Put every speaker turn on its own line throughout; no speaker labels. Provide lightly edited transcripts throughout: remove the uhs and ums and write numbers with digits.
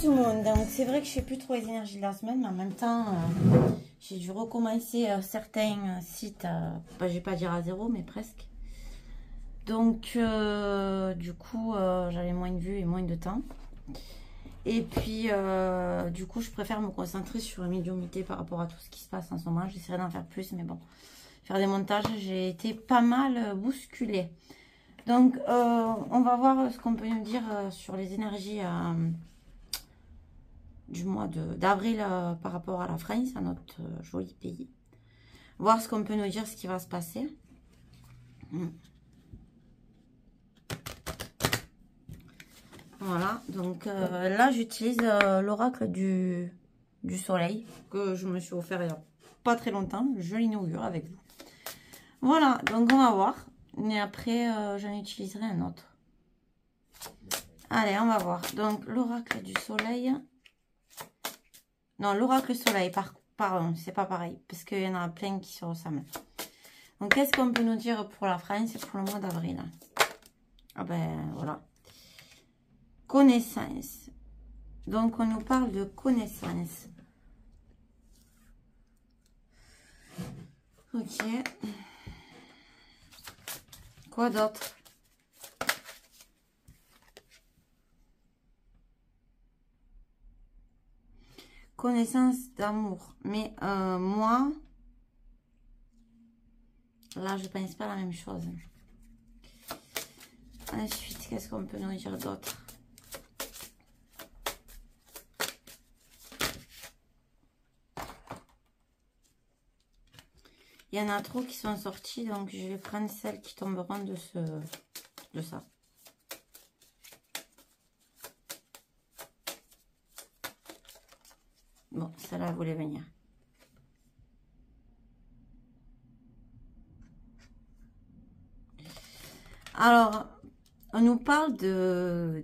tout le monde, donc c'est vrai que je sais plus trop les énergies de la semaine, mais en même temps, j'ai dû recommencer certains sites, bah, je vais pas dire à zéro, mais presque. Donc, du coup, j'avais moins de vues et moins de temps. Et puis, du coup, je préfère me concentrer sur la médiumnité par rapport à tout ce qui se passe en ce moment. J'essaierai d'en faire plus, mais bon, faire des montages, j'ai été pas mal bousculée. Donc, on va voir ce qu'on peut nous dire sur les énergies du mois d'avril par rapport à la France, à notre joli pays. Voir ce qu'on peut nous dire, ce qui va se passer. Voilà, donc là, j'utilise l'oracle du soleil que je me suis offert il n'y a pas très longtemps. Je l'inaugure avec vous. Voilà, donc on va voir. Mais après, j'en utiliserai un autre. Allez, on va voir. Donc, l'oracle du soleil. Non, l'oracle soleil, pardon, c'est pas pareil. Parce qu'il y en a plein qui se ressemblent. Donc, qu'est-ce qu'on peut nous dire pour la France et pour le mois d'avril? Ah ben, voilà. Connaissance. Donc, on nous parle de connaissance. Ok. Quoi d'autre? Connaissance d'amour. Mais moi, là, je pense pas la même chose. Ensuite, qu'est-ce qu'on peut nous dire d'autre? Il y en a trop qui sont sortis, donc je vais prendre celles qui tomberont de ça. Bon, celle-là voulait venir. Alors, on nous parle de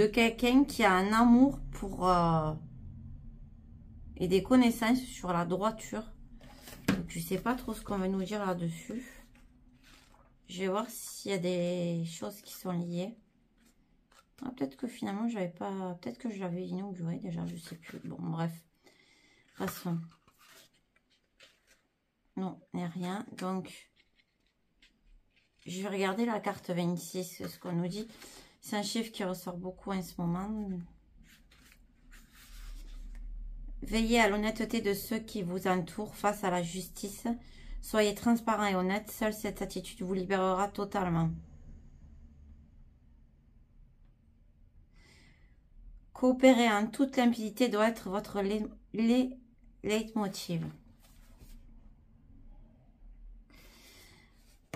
quelqu'un qui a un amour pour et des connaissances sur la droiture. Donc, je sais pas trop ce qu'on va nous dire là-dessus. Je vais voir s'il y a des choses qui sont liées. Ah, peut-être que finalement, j'avais pas... Peut-être que je l'avais inauguré déjà, je sais plus. Bon, bref. Passons. Non, il n'y a rien. Donc, je vais regarder la carte 26, ce qu'on nous dit. C'est un chiffre qui ressort beaucoup en ce moment. Veillez à l'honnêteté de ceux qui vous entourent face à la justice. Soyez transparent et honnête. Seule cette attitude vous libérera totalement. Coopérer en toute limpidité doit être votre leitmotiv.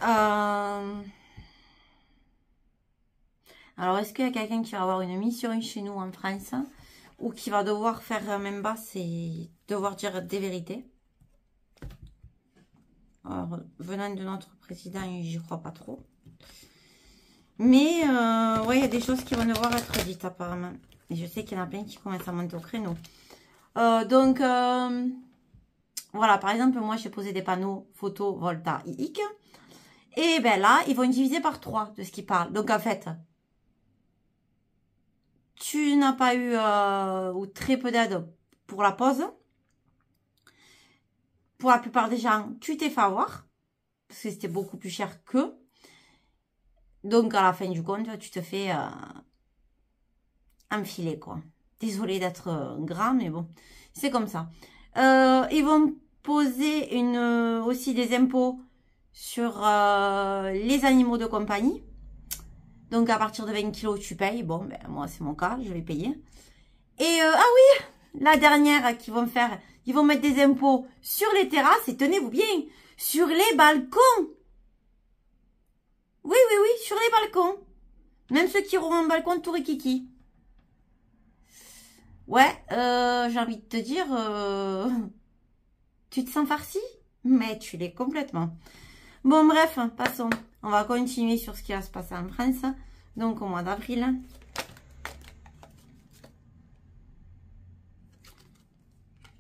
Alors, est-ce qu'il y a quelqu'un qui va avoir une mission chez nous en France ou qui va devoir faire même bas, c'est devoir dire des vérités? Alors, venant de notre président, j'y crois pas trop. Mais, ouais, il y a des choses qui vont devoir être dites apparemment. Et je sais qu'il y en a plein qui commencent à monter au créneau. Donc, voilà, par exemple, moi, j'ai posé des panneaux photovoltaïques. Et ben là, ils vont diviser par 3 de ce qu'ils parlent. Donc, en fait, tu n'as pas eu ou très peu d'aide pour la pause. Pour la plupart des gens, tu t'es fait avoir. Parce que c'était beaucoup plus cher qu'eux. Donc, à la fin du compte, tu te fais enfiler, quoi. Désolée d'être gras, mais bon, c'est comme ça. Ils vont poser aussi des impôts sur les animaux de compagnie. Donc, à partir de 20 kilos, tu payes. Bon, ben, moi, c'est mon cas, je vais payer. Et, ah oui, la dernière qu'ils vont faire, ils vont mettre des impôts sur les terrasses, et tenez-vous bien, sur les balcons. Oui, oui, oui, sur les balcons. Même ceux qui auront un balcon tout rikiki. Ouais, j'ai envie de te dire, tu te sens farci, mais tu l'es complètement. Bon, bref, passons. On va continuer sur ce qui va se passer en France. Donc, au mois d'avril.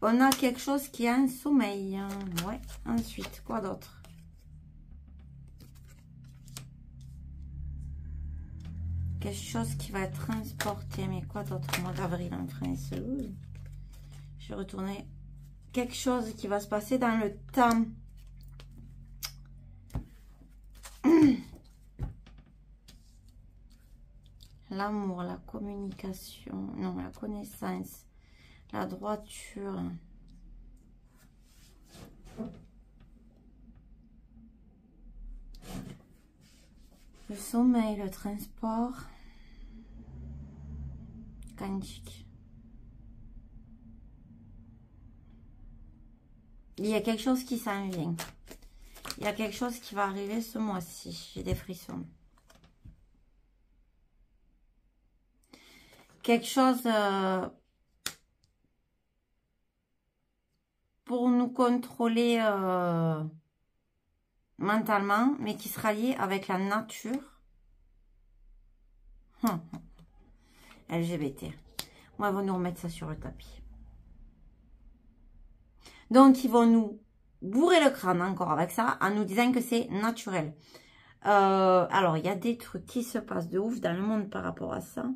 On a quelque chose qui a un sommeil. Ouais, ensuite, quoi d'autre? quelque chose qui va être transporté. Mais quoi d'autre? Mois d'avril en France. Je vais retourner. Quelque chose qui va se passer dans le temps. L'amour, la communication, non, la connaissance, la droiture. Le sommeil, le transport. Quantique. Il y a quelque chose qui s'en vient. Il y a quelque chose qui va arriver ce mois-ci. J'ai des frissons. Quelque chose pour nous contrôler mentalement, mais qui sera lié avec la nature. LGBT. Moi, ils vont nous remettre ça sur le tapis. Donc, ils vont nous bourrer le crâne encore avec ça, en nous disant que c'est naturel. Alors, il y a des trucs qui se passent de ouf dans le monde par rapport à ça.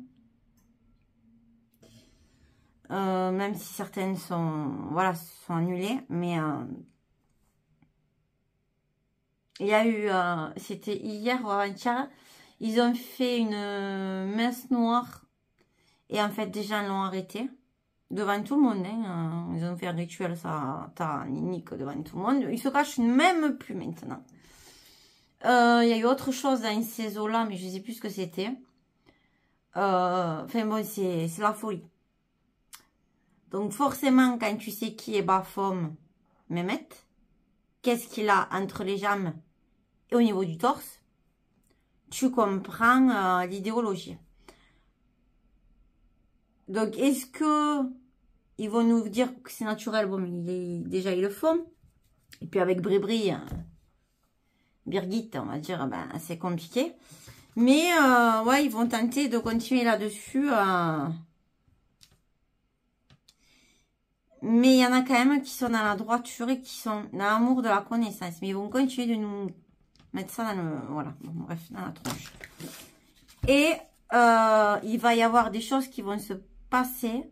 Même si certaines sont, voilà, sont annulées, mais il y a eu, c'était hier ou avant-hier, ils ont fait une messe noire et en fait des gens l'ont arrêté devant tout le monde, hein. Ils ont fait un rituel satanique devant tout le monde, ils se cachent même plus maintenant. Il y a eu autre chose dans ces eaux-là, mais je ne sais plus ce que c'était. Enfin bon, c'est la folie. Donc forcément, quand tu sais qui est Baphomet, Mehmet, qu'est-ce qu'il a entre les jambes et au niveau du torse, tu comprends l'idéologie. Donc est-ce que ils vont nous dire que c'est naturel? Bon, mais déjà ils le font. Et puis avec Bribri, Birgit, on va dire, ben, c'est compliqué. Mais ouais, ils vont tenter de continuer là-dessus. Mais il y en a quand même qui sont dans la droiture et qui sont dans l'amour de la connaissance. Mais ils vont continuer de nous mettre ça dans le... Voilà, bon, bref, dans la tronche. Et il va y avoir des choses qui vont se passer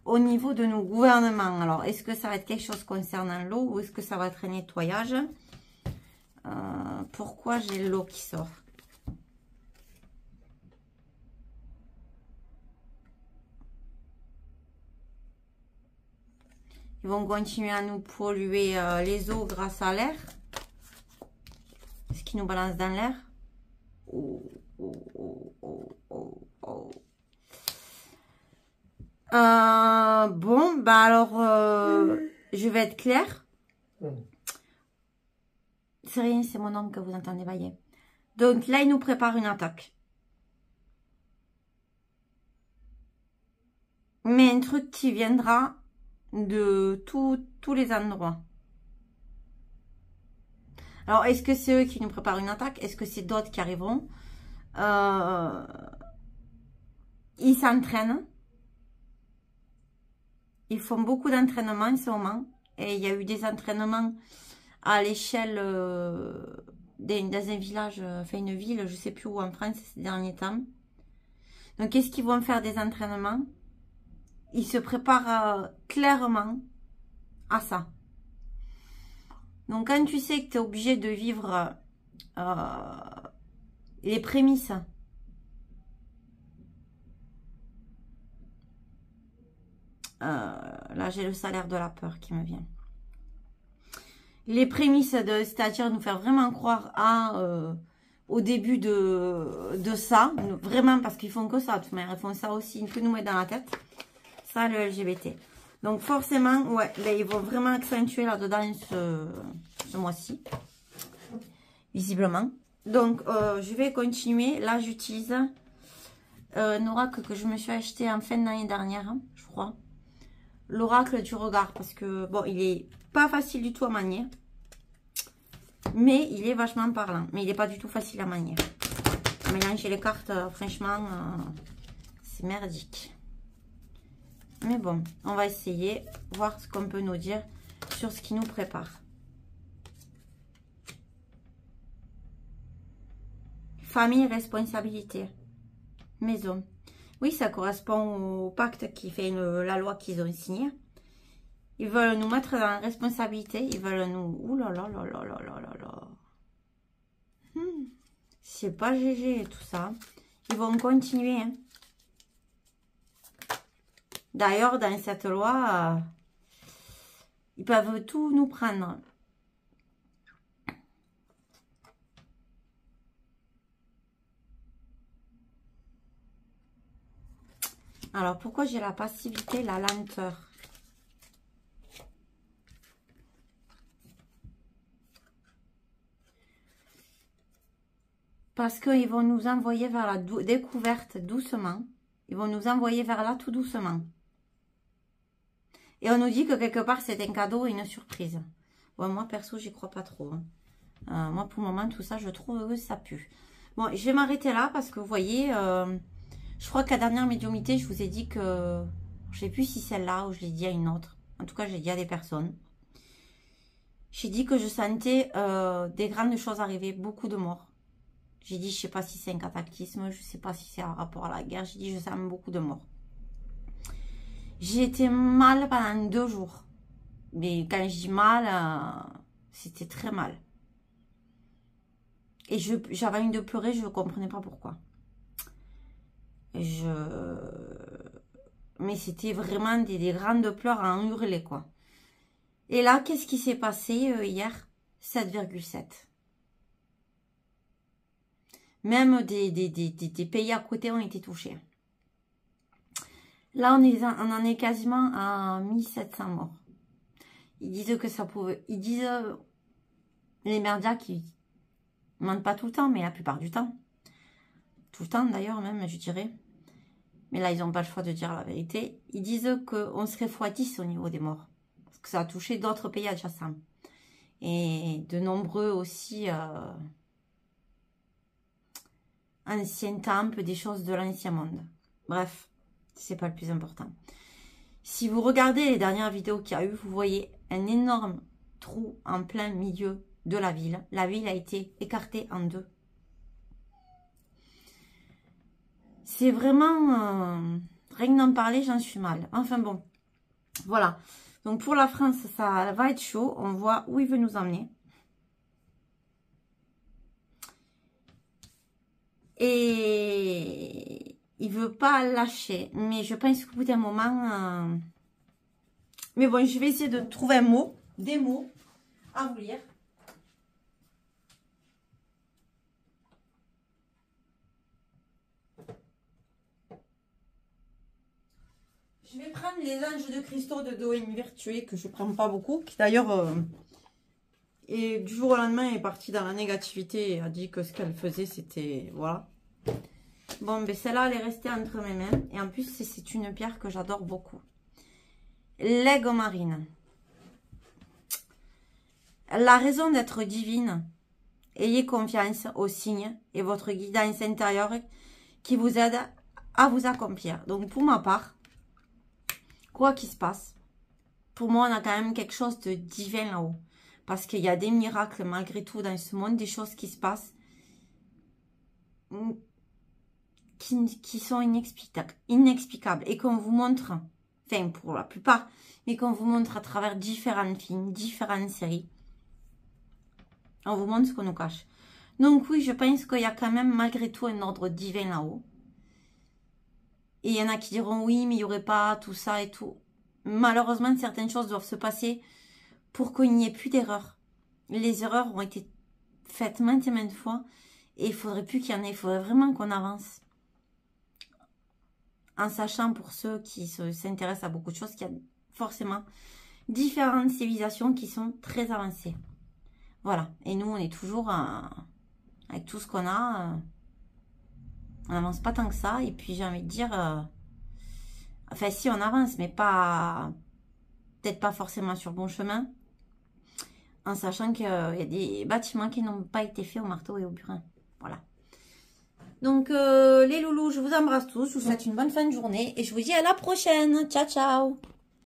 au niveau de nos gouvernements. Alors, est-ce que ça va être quelque chose concernant l'eau ou est-ce que ça va être un nettoyage? Pourquoi j'ai l'eau qui sort? Ils vont continuer à nous polluer les eaux grâce à l'air. Ce qui nous balance dans l'air. Oh, oh, oh, oh, oh, oh. Bon, bah alors, je vais être claire. C'est rien, c'est mon homme que vous entendez bailler. Donc là, il nous prépare une attaque. Mais un truc qui viendra de tous les endroits. Alors, est-ce que c'est eux qui nous préparent une attaque? Est-ce que c'est d'autres qui arriveront? Ils s'entraînent. Ils font beaucoup d'entraînements en ce moment. Et il y a eu des entraînements à l'échelle dans un village, enfin une ville, je ne sais plus où en France ces derniers temps. Donc, qu'est-ce qu'ils vont faire des entraînements? Ils se préparent clairement à ça. Donc, quand tu sais que tu es obligé de vivre les prémices là, j'ai le salaire de la peur qui me vient. Les prémices, c'est-à-dire nous faire vraiment croire au début de ça. Vraiment, parce qu'ils font que ça. Ils font ça aussi, que nous mettre dans la tête. Ça, le LGBT. Donc, forcément, ouais, là, ils vont vraiment accentuer là-dedans ce mois-ci. Visiblement. Donc, je vais continuer. Là, j'utilise un oracle que je me suis acheté en fin d'année dernière, hein, je crois. L'oracle du regard. Parce que, bon, il est pas facile du tout à manier. Mais il est vachement parlant. Mais il n'est pas du tout facile à manier. Mélanger les cartes, franchement, c'est merdique. Mais bon, on va essayer, voir ce qu'on peut nous dire sur ce qui nous prépare. famille, responsabilité. Maison. Oui, ça correspond au pacte qui fait la loi qu'ils ont signée. Ils veulent nous mettre dans la responsabilité. Ils veulent nous... Ouh là là là là là là là là. C'est pas GG tout ça. Ils vont continuer. Hein. D'ailleurs, dans cette loi, ils peuvent tout nous prendre. Alors, pourquoi j'ai la passivité, la lenteur? Parce qu'ils vont nous envoyer vers la découverte doucement. Ils vont nous envoyer vers là tout doucement. Et on nous dit que quelque part, c'est un cadeau et une surprise. Bon, moi, perso, j'y crois pas trop. Hein. Moi, pour le moment, tout ça, je trouve que ça pue. Bon, je vais m'arrêter là parce que vous voyez... je crois qu'à la dernière médiumnité, je vous ai dit que... Je sais plus si celle-là ou je l'ai dit à une autre. En tout cas, j'ai dit à des personnes. J'ai dit que je sentais des grandes choses arriver, beaucoup de morts. J'ai dit, je sais pas si c'est un cataclysme, je sais pas si c'est un rapport à la guerre. J'ai dit, je sens beaucoup de morts. J'ai été mal pendant 2 jours. Mais quand je dis mal, c'était très mal. Et j'avais envie de pleurer, je ne comprenais pas pourquoi. Mais c'était vraiment des grandes pleurs à en hurler, quoi. Et là, qu'est-ce qui s'est passé hier? 7,7. Même des pays à côté ont été touchés. Là, on en est quasiment à 1700 morts. Ils disent que ça pouvait... Ils disent... les merdias qui mentent pas tout le temps, mais la plupart du temps. Tout le temps, d'ailleurs, même, je dirais. Mais là, ils n'ont pas le choix de dire la vérité. Ils disent qu'on serait x10 au niveau des morts. Parce que ça a touché d'autres pays adjacents. Et de nombreux aussi... anciens temples, des choses de l'ancien monde. Bref, c'est pas le plus important. Si vous regardez les dernières vidéos qu'il y a eu, vous voyez un énorme trou en plein milieu de la ville. La ville a été écartée en 2. C'est vraiment... rien que d'en parler, j'en suis mal. Enfin bon, voilà. Donc pour la France, ça va être chaud. On voit où il veut nous emmener. Et il veut pas lâcher. Mais je pense qu'au bout d'un moment... Mais bon, je vais essayer de trouver un mot, des mots à vous lire. Je vais prendre les anges de cristaux de Dohain Virtué, que je ne prends pas beaucoup, qui d'ailleurs... et du jour au lendemain est partie dans la négativité et a dit que ce qu'elle faisait, c'était... Voilà. Bon, ben celle-là, elle est restée entre mes mains. Et en plus, c'est une pierre que j'adore beaucoup. L'aigle marine. La raison d'être divine. Ayez confiance aux signes et votre guidance intérieure qui vous aide à vous accomplir. Donc, pour ma part, quoi qu'il se passe, pour moi, on a quand même quelque chose de divin là-haut. Parce qu'il y a des miracles malgré tout dans ce monde, des choses qui se passent qui sont inexplicables et qu'on vous montre, enfin pour la plupart, mais qu'on vous montre à travers différents films, différentes séries. On vous montre ce qu'on nous cache. Donc oui, je pense qu'il y a quand même malgré tout un ordre divin là-haut. Et il y en a qui diront oui, mais il n'y aurait pas tout ça et tout. Malheureusement, certaines choses doivent se passer pour qu'il n'y ait plus d'erreurs. Les erreurs ont été faites maintes et maintes fois. Et il ne faudrait plus qu'il y en ait. Il faudrait vraiment qu'on avance. En sachant pour ceux qui s'intéressent à beaucoup de choses qu'il y a forcément différentes civilisations qui sont très avancées. Voilà. Et nous, on est toujours avec tout ce qu'on a. On n'avance pas tant que ça. Et puis, j'ai envie de dire... enfin, si, on avance, mais pas... peut-être pas forcément sur le bon chemin. En sachant qu'il y a des bâtiments qui n'ont pas été faits au marteau et au burin. Voilà. Donc, les loulous, je vous embrasse tous. Je vous souhaite une bonne fin de journée. Et je vous dis à la prochaine. Ciao, ciao.